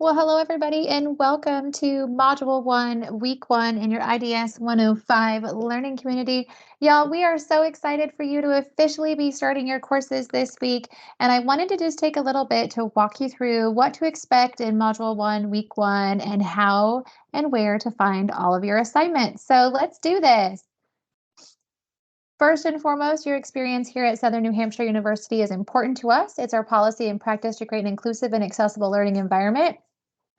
Well, hello everybody, and welcome to Module 1, Week 1 in your IDS 105 learning community. Y'all, we are so excited for you to officially be starting your courses this week, and I wanted to just take a little bit to walk you through what to expect in Module 1, Week 1, and how and where to find all of your assignments. So let's do this. First and foremost, your experience here at Southern New Hampshire University is important to us. It's our policy and practice to create an inclusive and accessible learning environment.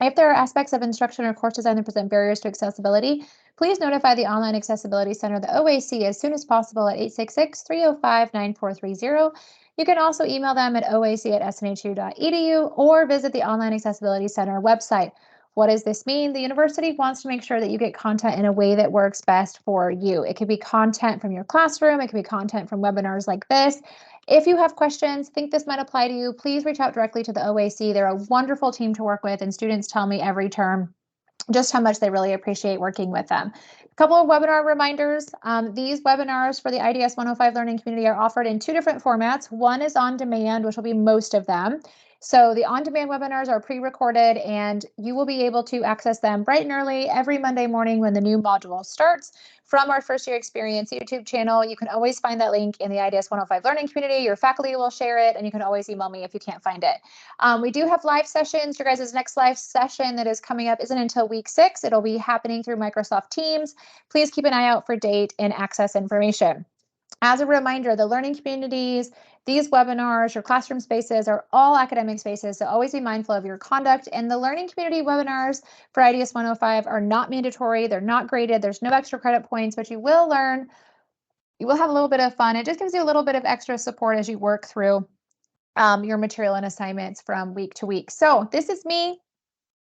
If there are aspects of instruction or course design that present barriers to accessibility, please notify the Online Accessibility Center, the OAC, as soon as possible at 866-305-9430. You can also email them at oac@snhu.edu or visit the Online Accessibility Center website. What does this mean? The university wants to make sure that you get content in a way that works best for you. It could be content from your classroom. It could be content from webinars like this. If you have questions, think this might apply to you, please reach out directly to the OAC. They're a wonderful team to work with, and students tell me every term just how much they really appreciate working with them. A couple of webinar reminders. These webinars for the IDS 105 learning community are offered in two different formats. One is on demand, which will be most of them. So the on-demand webinars are pre-recorded, and you will be able to access them bright and early every Monday morning when the new module starts from our First Year Experience YouTube channel. You can always find that link in the IDS 105 learning community. Your faculty will share it, and you can always email me if you can't find it. We do have live sessions. Your guys' next live session that is coming up isn't until week 6. It'll be happening through Microsoft Teams. Please keep an eye out for date and access information. As a reminder, the learning communities, these webinars, your classroom spaces are all academic spaces, so always be mindful of your conduct. And the learning community webinars for IDS 105 are not mandatory. They're not graded. There's no extra credit points, but you will learn. You will have a little bit of fun. It just gives you a little bit of extra support as you work through your material and assignments from week to week. So this is me.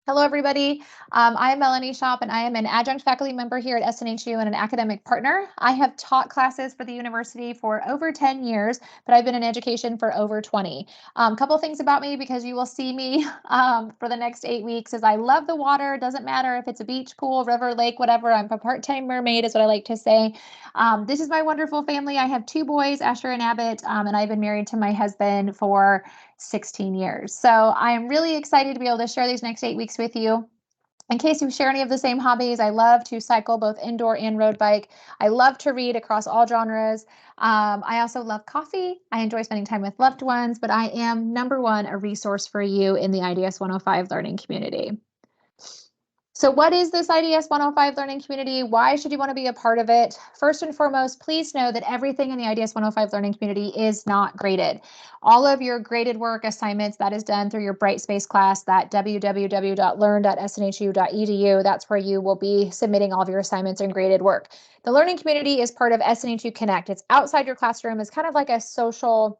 Hello, everybody. I am Melanie Shop, and I am an adjunct faculty member here at SNHU and an academic partner. I have taught classes for the university for over 10 years, but I've been in education for over 20. A couple things about me, because you will see me for the next 8 weeks, is I love the water. It doesn't matter if it's a beach, pool, river, lake, whatever. I'm a part-time mermaid is what I like to say. This is my wonderful family. I have 2 boys, Asher and Abbott, and I've been married to my husband for 16 years. So I am really excited to be able to share these next 8 weeks with you. In case you share any of the same hobbies, I love to cycle both indoor and road bike. I love to read across all genres. I also love coffee. I enjoy spending time with loved ones, but I am, number one, a resource for you in the IDS 105 learning community. So what is this IDS 105 learning community? Why should you want to be a part of it? First and foremost, please know that everything in the IDS 105 learning community is not graded. All of your graded work assignments, that is done through your Brightspace class, that www.learn.snhu.edu. That's where you will be submitting all of your assignments and graded work. The learning community is part of SNHU Connect. It's outside your classroom. It's kind of like a social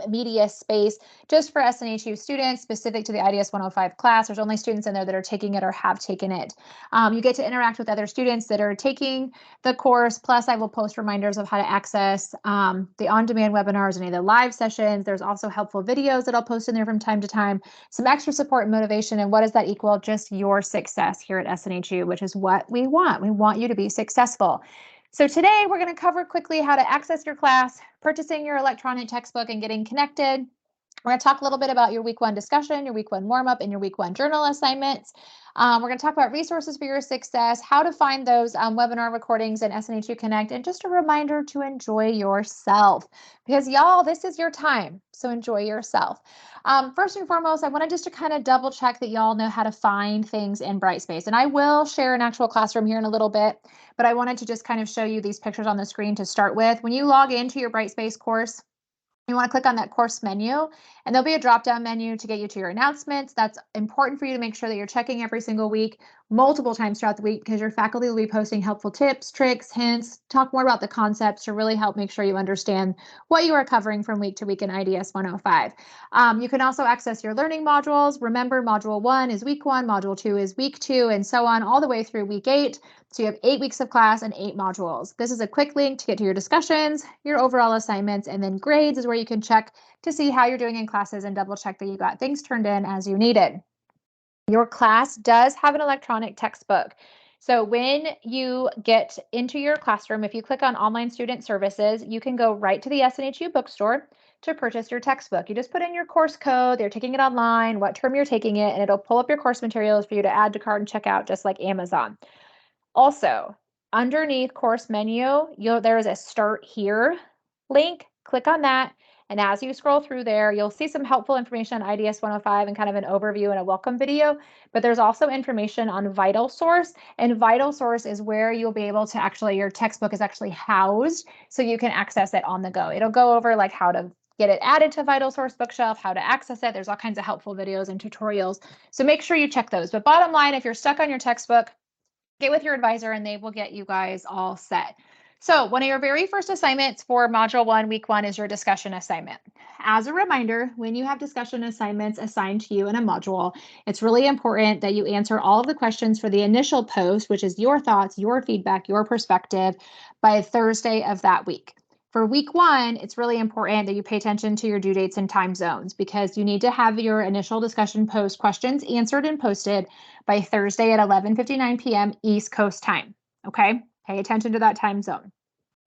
media space just for SNHU students, specific to the IDS 105 class. There's only students in there that are taking it or have taken it. You get to interact with other students that are taking the course. Plus, I will post reminders of how to access the on-demand webinars, any of the live sessions. There's also helpful videos that I'll post in there from time to time, some extra support and motivation. And what does that equal? Just your success here at SNHU, which is what we want. We want you to be successful. So today we're going to cover quickly how to access your class, purchasing your electronic textbook, and getting connected. We're going to talk a little bit about your week 1 discussion, your week 1 warm-up, and your week 1 journal assignments. We're going to talk about resources for your success, how to find those webinar recordings in SNHU Connect, and just a reminder to enjoy yourself. Because y'all, this is your time, so enjoy yourself. First and foremost, I wanted just to kind of double check that y'all know how to find things in Brightspace. And I will share an actual classroom here in a little bit, but I wanted to just kind of show you these pictures on the screen to start with. When you log into your Brightspace course, you want to click on that course menu, and there'll be a drop-down menu to get you to your announcements. That's important for you to make sure that you're checking every single week, multiple times throughout the week, because your faculty will be posting helpful tips, tricks, hints, talk more about the concepts to really help make sure you understand what you are covering from week to week in IDS 105. You can also access your learning modules. Remember, module 1 is week 1, module 2 is week 2, and so on all the way through week 8. So you have 8 weeks of class and 8 modules. This is a quick link to get to your discussions, your overall assignments, and then grades is where you can check to see how you're doing in classes and double check that you got things turned in as you needed. Your class does have an electronic textbook. So when you get into your classroom, if you click on Online Student Services, you can go right to the SNHU bookstore to purchase your textbook. You just put in your course code, they're taking it online, what term you're taking it, and it'll pull up your course materials for you to add to cart and check out, just like Amazon. Also, underneath course menu, there is a Start Here link. Click on that. And as you scroll through there, you'll see some helpful information on IDS 105 and kind of an overview and a welcome video. But there's also information on Vital Source. And Vital Source is where you'll be able to your textbook is actually housed so you can access it on the go. It'll go over like how to get it added to Vital Source Bookshelf, how to access it. There's all kinds of helpful videos and tutorials. So make sure you check those. But bottom line, if you're stuck on your textbook, get with your advisor and they will get you guys all set. So one of your very first assignments for Module 1, Week 1 is your discussion assignment. As a reminder, when you have discussion assignments assigned to you in a module, it's really important that you answer all of the questions for the initial post, which is your thoughts, your feedback, your perspective, by Thursday of that week. For Week 1, it's really important that you pay attention to your due dates and time zones because you need to have your initial discussion post questions answered and posted by Thursday at 11:59 p.m. East Coast time. Okay, pay attention to that time zone.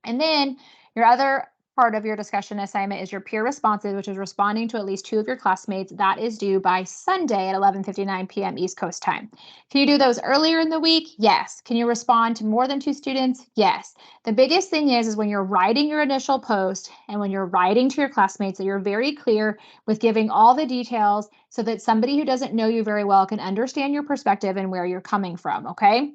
And then your other part of your discussion assignment is your peer responses, which is responding to at least 2 of your classmates. That is due by Sunday at 11:59 p.m. East Coast time. Can you do those earlier in the week? Yes. Can you respond to more than 2 students? Yes. The biggest thing is when you're writing your initial post and when you're writing to your classmates that you're very clear with giving all the details so that somebody who doesn't know you very well can understand your perspective and where you're coming from, okay?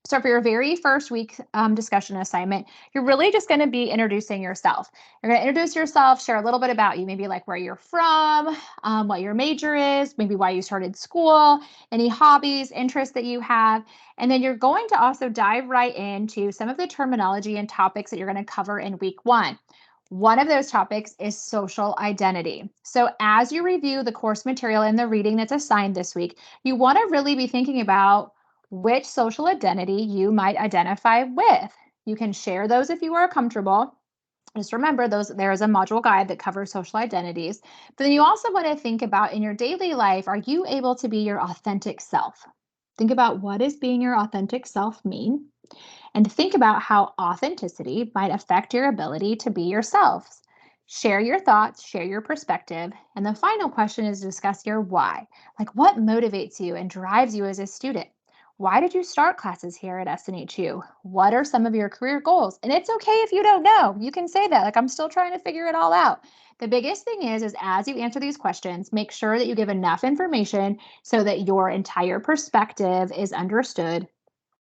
So for your very first week discussion assignment, you're really just going to be introducing yourself. You're going to introduce yourself, share a little bit about you, maybe like where you're from, what your major is, maybe why you started school, any hobbies, interests that you have. And then you're going to also dive right into some of the terminology and topics that you're going to cover in week 1. One of those topics is social identity. So as you review the course material and the reading that's assigned this week, you want to really be thinking about which social identity you might identify with. You can share those if you are comfortable. Just remember there is a module guide that covers social identities. But then you also want to think about in your daily life, are you able to be your authentic self? Think about what does being your authentic self mean? And think about how authenticity might affect your ability to be yourselves. Share your thoughts, share your perspective. And the final question is to discuss your why. Like what motivates you and drives you as a student? Why did you start classes here at SNHU? What are some of your career goals? And it's okay if you don't know. You can say that, like, I'm still trying to figure it all out. The biggest thing is as you answer these questions, make sure that you give enough information so that your entire perspective is understood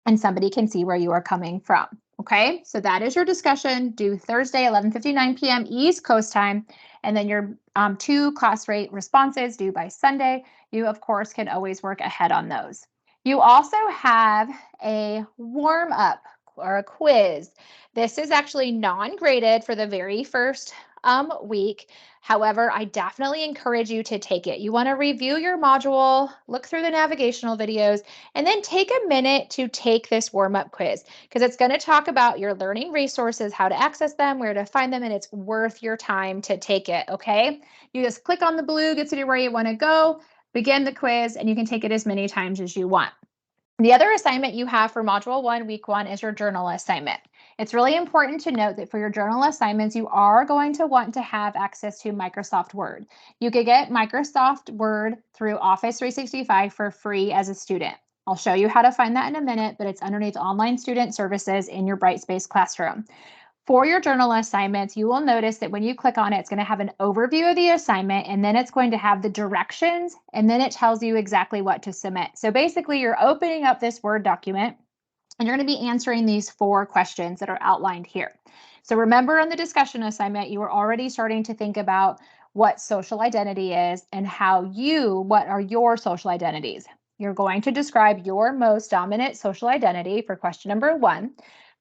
and somebody can see where you are coming from. Okay, so that is your discussion due Thursday, 11:59 p.m. East Coast time. And then your 2 class rate responses due by Sunday. You, of course, can always work ahead on those. You also have a warm up or a quiz. This is actually non-graded for the very first week. However, I definitely encourage you to take it. You want to review your module, look through the navigational videos, and then take a minute to take this warm-up quiz because it's going to talk about your learning resources, how to access them, where to find them, and it's worth your time to take it, okay? You just click on the blue, gets you to where you want to go, begin the quiz, and you can take it as many times as you want. The other assignment you have for Module 1, Week 1 is your journal assignment. It's really important to note that for your journal assignments, you are going to want to have access to Microsoft Word. You could get Microsoft Word through Office 365 for free as a student. I'll show you how to find that in a minute, but it's underneath Online Student Services in your Brightspace classroom. For your journal assignments, you will notice that when you click on it, it's going to have an overview of the assignment, and then it's going to have the directions, and then it tells you exactly what to submit. So basically, you're opening up this Word document, and you're going to be answering these 4 questions that are outlined here. So remember on the discussion assignment, you were already starting to think about what social identity is and what are your social identities. You're going to describe your most dominant social identity for question number 1.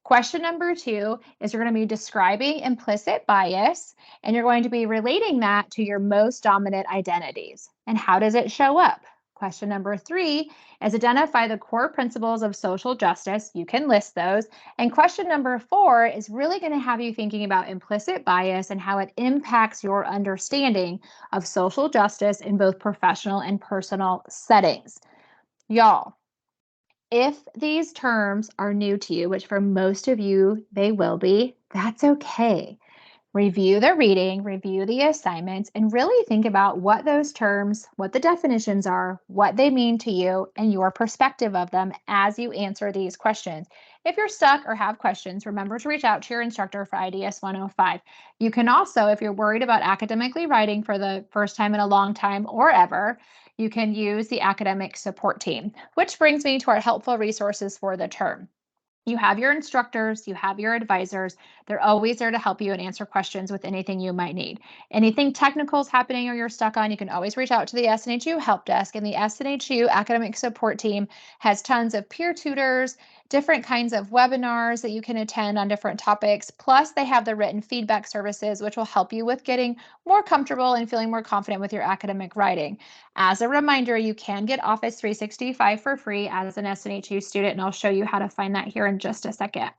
Question number 2 is you're going to be describing implicit bias, and you're going to be relating that to your most dominant identities. And how does it show up? Question number 3 is identify the core principles of social justice. You can list those. And question number 4 is really going to have you thinking about implicit bias and how it impacts your understanding of social justice in both professional and personal settings. Y'all, If these terms are new to you, which for most of you they will be, that's okay. Review the reading, review the assignments, and really think about what those terms, what the definitions are, what they mean to you, and your perspective of them as you answer these questions. If you're stuck or have questions, remember to reach out to your instructor for IDS 105. You can also, if you're worried about academically writing for the first time in a long time or ever, you can use the academic support team, which brings me to our helpful resources for the term. You have your instructors, you have your advisors. They're always there to help you and answer questions with anything you might need. Anything technical is happening or you're stuck on, you can always reach out to the SNHU help desk. And the SNHU academic support team has tons of peer tutors, different kinds of webinars that you can attend on different topics. Plus, they have the written feedback services, which will help you with getting more comfortable and feeling more confident with your academic writing. As a reminder, you can get Office 365 for free as an SNHU student, and I'll show you how to find that here in just a second.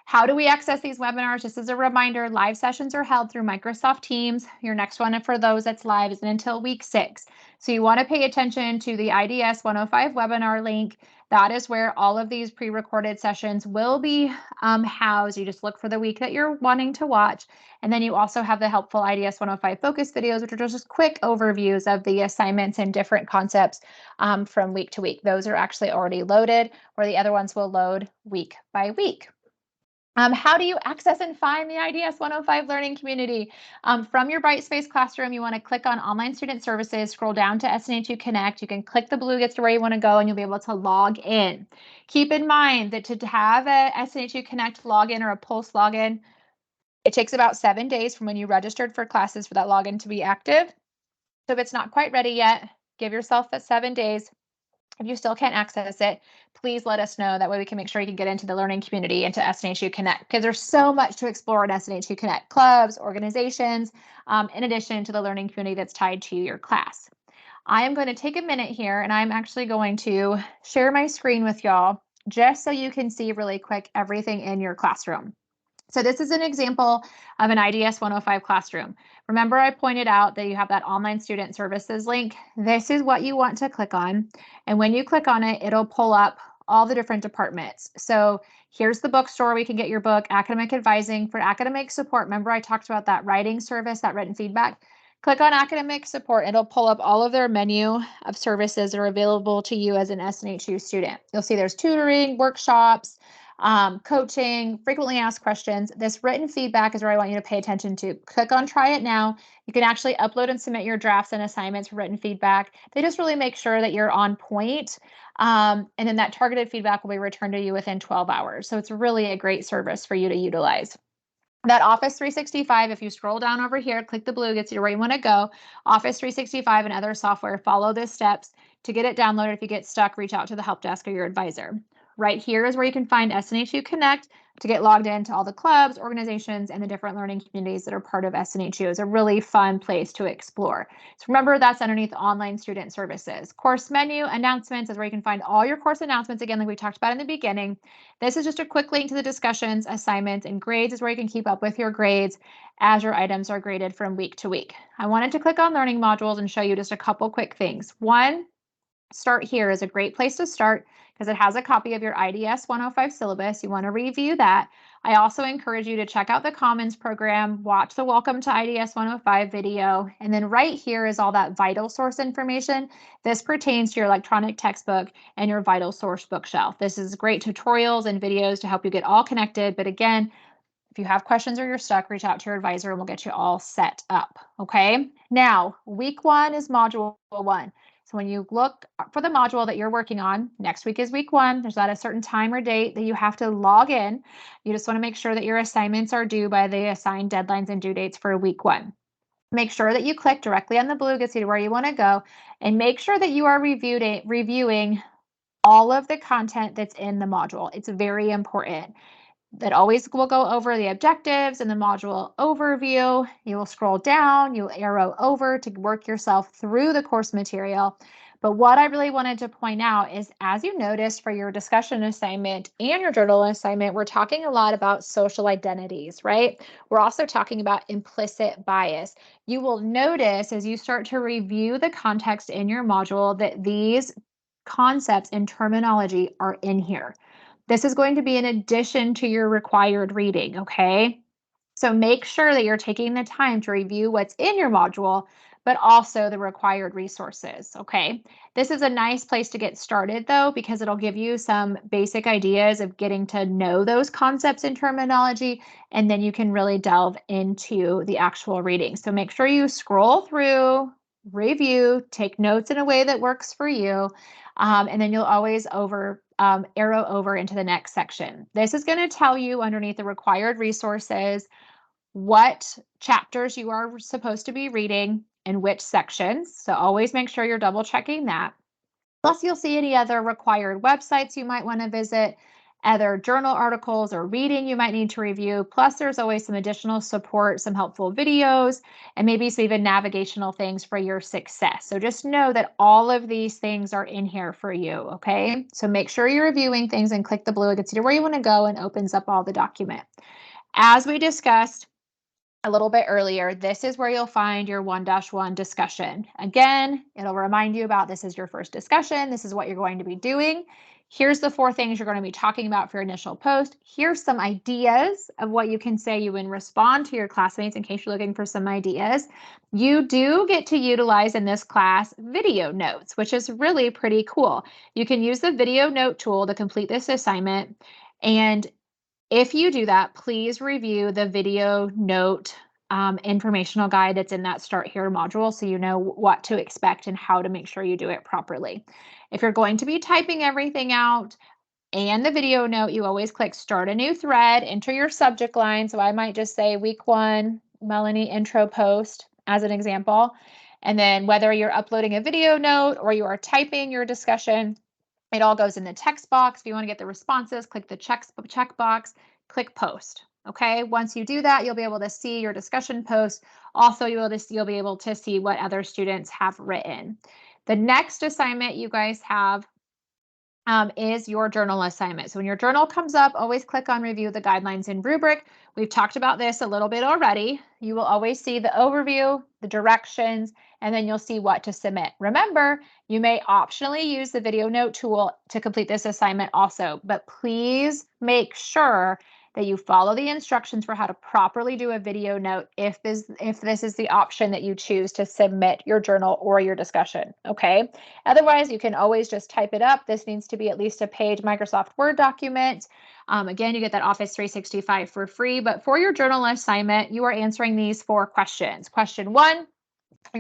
How do we access these webinars? Just as a reminder, live sessions are held through Microsoft Teams. Your next one for those that's live isn't until week 6. So you want to pay attention to the IDS 105 webinar link. That is where all of these pre-recorded sessions will be housed. You just look for the week that you're wanting to watch. And then you also have the helpful IDS 105 focus videos, which are just quick overviews of the assignments and different concepts from week to week. Those are actually already loaded, where the other ones will load week by week. How do you access and find the IDS 105 learning community? From your Brightspace classroom, you want to click on Online Student Services, scroll down to SNHU Connect. You can click the blue gets to where you want to go, and you'll be able to log in. Keep in mind that to have a SNHU Connect login or a Pulse login, it takes about 7 days from when you registered for classes for that login to be active. So if it's not quite ready yet, give yourself that 7 days. If you still can't access it, please let us know. That way we can make sure you can get into the learning community, into SNHU Connect, because there's so much to explore at SNHU Connect, clubs, organizations, in addition to the learning community that's tied to your class. I am going to take a minute here, and I'm actually going to share my screen with y'all just so you can see really quick everything in your classroom. So this is an example of an IDS 105 classroom. Remember, I pointed out that you have that online student services link. This is what you want to click on. And when you click on it, it'll pull up all the different departments. So here's the bookstore. We can get your book, academic advising. For academic support, remember I talked about that writing service, that written feedback. Click on academic support. It'll pull up all of their menu of services that are available to you as an SNHU student. You'll see there's tutoring, workshops, coaching, frequently asked questions. This written feedback is where I want you to pay attention to. Click on Try It Now. You can actually upload and submit your drafts and assignments for written feedback. They just really make sure that you're on point. And then that targeted feedback will be returned to you within 12 hours. So it's really a great service for you to utilize. That Office 365, if you scroll down over here, click the blue, gets you to where you want to go. Office 365 and other software, follow the steps to get it downloaded. If you get stuck, reach out to the help desk or your advisor. Right here is where you can find SNHU Connect to get logged into all the clubs, organizations, and the different learning communities that are part of SNHU. It's a really fun place to explore. So remember, that's underneath online student services. Course menu, announcements is where you can find all your course announcements, again, like we talked about in the beginning. This is just a quick link to the discussions, assignments, and grades is where you can keep up with your grades as your items are graded from week to week. I wanted to click on learning modules and show you just a couple quick things. One, Start Here is a great place to start because it has a copy of your IDS 105 syllabus. You want to review that. I also encourage you to check out the Commons program, watch the Welcome to IDS 105 video, and then right here is all that vital source information. This pertains to your electronic textbook and your vital source bookshelf. This is great tutorials and videos to help you get all connected. But again, if you have questions or you're stuck, reach out to your advisor and we'll get you all set up. Okay. Now, week 1 is module 1. So when you look for the module that you're working on, next week is week 1. There's not a certain time or date that you have to log in. You just want to make sure that your assignments are due by the assigned deadlines and due dates for week 1. Make sure that you click directly on the blue, gets you to where you want to go, and make sure that you are reviewing all of the content that's in the module. It's very important. That always will go over the objectives and the module overview. You will scroll down, you'll arrow over to work yourself through the course material. But what I really wanted to point out is, as you noticed for your discussion assignment and your journal assignment, we're talking a lot about social identities, right? We're also talking about implicit bias. You will notice as you start to review the context in your module that these concepts and terminology are in here. This is going to be in addition to your required reading, okay? So make sure that you're taking the time to review what's in your module, but also the required resources, okay? This is a nice place to get started though, because it'll give you some basic ideas of getting to know those concepts and terminology, and then you can really delve into the actual reading. So make sure you scroll through, review, take notes in a way that works for you, and then you'll always arrow over into the next section. This is going to tell you underneath the required resources what chapters you are supposed to be reading and which sections. So always make sure you're double checking that. Plus, you'll see any other required websites you might want to visit, other journal articles or reading you might need to review. Plus, there's always some additional support, some helpful videos, and maybe some even navigational things for your success. So just know that all of these things are in here for you, okay? So make sure you're reviewing things and click the blue. It gets you to where you want to go and opens up all the document. As we discussed a little bit earlier, this is where you'll find your 1-1 discussion. Again, it'll remind you about this is your first discussion. This is what you're going to be doing. Here's the 4 things you're going to be talking about for your initial post. Here's some ideas of what you can say you would respond to your classmates in case you're looking for some ideas. You do get to utilize in this class video notes, which is really pretty cool. You can use the video note tool to complete this assignment. And if you do that, please review the video note informational guide that's in that Start Here module so you know what to expect and how to make sure you do it properly. If you're going to be typing everything out and the video note, you always click Start a New Thread, enter your subject line. So I might just say Week 1, Melanie intro post as an example. And then whether you're uploading a video note or you are typing your discussion, it all goes in the text box. If you want to get the responses, click the check box, click post. Okay, once you do that, you'll be able to see your discussion post. Also, you'll be able to see what other students have written. The next assignment you guys have is your journal assignment. So when your journal comes up, always click on Review the Guidelines and Rubric. We've talked about this a little bit already. You will always see the overview, the directions, and then you'll see what to submit. Remember, you may optionally use the video note tool to complete this assignment also, but please make sure that you follow the instructions for how to properly do a video note if this is the option that you choose to submit your journal or your discussion, okay? Otherwise, you can always just type it up. This needs to be at least a page Microsoft Word document. Again, you get that Office 365 for free, but for your journal assignment, you are answering these 4 questions. Question 1, you're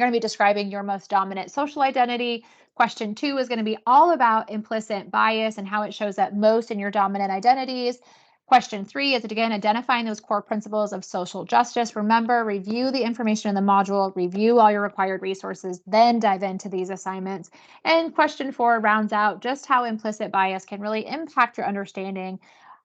going to be describing your most dominant social identity. Question 2 is going to be all about implicit bias and how it shows up most in your dominant identities. Question 3 is, again, identifying those core principles of social justice. Remember, review the information in the module, review all your required resources, then dive into these assignments. And question 4 rounds out just how implicit bias can really impact your understanding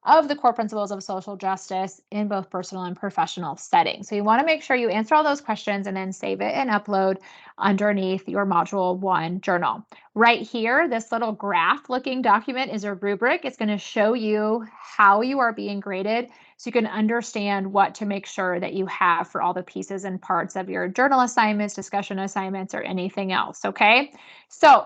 of the core principles of social justice in both personal and professional settings. So you want to make sure you answer all those questions and then save it and upload underneath your Module 1 journal. Right here, this little graph looking document is a rubric. It's going to show you how you are being graded so you can understand what to make sure that you have for all the pieces and parts of your journal assignments, discussion assignments, or anything else, okay? So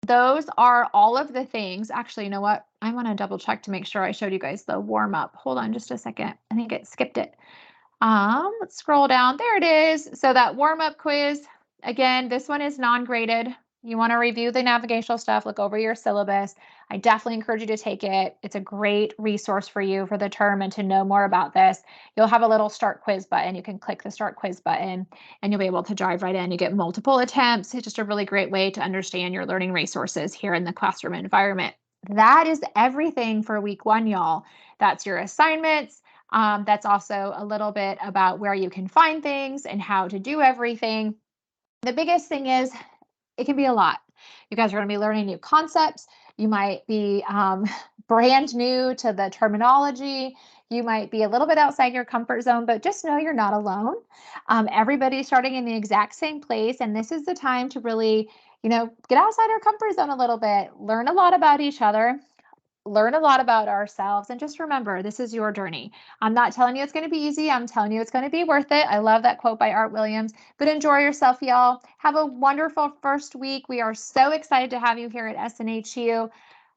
those are all of the things. Actually, you know what? I want to double check to make sure I showed you guys the warm up. Hold on just a second. I think it skipped it. Let's scroll down. There it is. So that warm up quiz, again, this one is non-graded. You want to review the navigational stuff, look over your syllabus. I definitely encourage you to take it. It's a great resource for you for the term and to know more about this. You'll have a little start quiz button. You can click the start quiz button and you'll be able to dive right in. You get multiple attempts. It's just a really great way to understand your learning resources here in the classroom environment. That is everything for week 1, y'all. That's your assignments. That's also a little bit about where you can find things and how to do everything. The biggest thing is it can be a lot. You guys are going to be learning new concepts. You might be brand new to the terminology. You might be a little bit outside your comfort zone, but just know you're not alone. Everybody's starting in the exact same place, and this is the time to really, get outside our comfort zone a little bit, learn a lot about each other, learn a lot about ourselves. And just remember, this is your journey. I'm not telling you it's going to be easy. I'm telling you it's going to be worth it. I love that quote by Art Williams. But enjoy yourself, y'all. Have a wonderful first week. We are so excited to have you here at SNHU.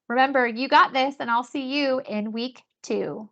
Remember, you got this, and I'll see you in week 2.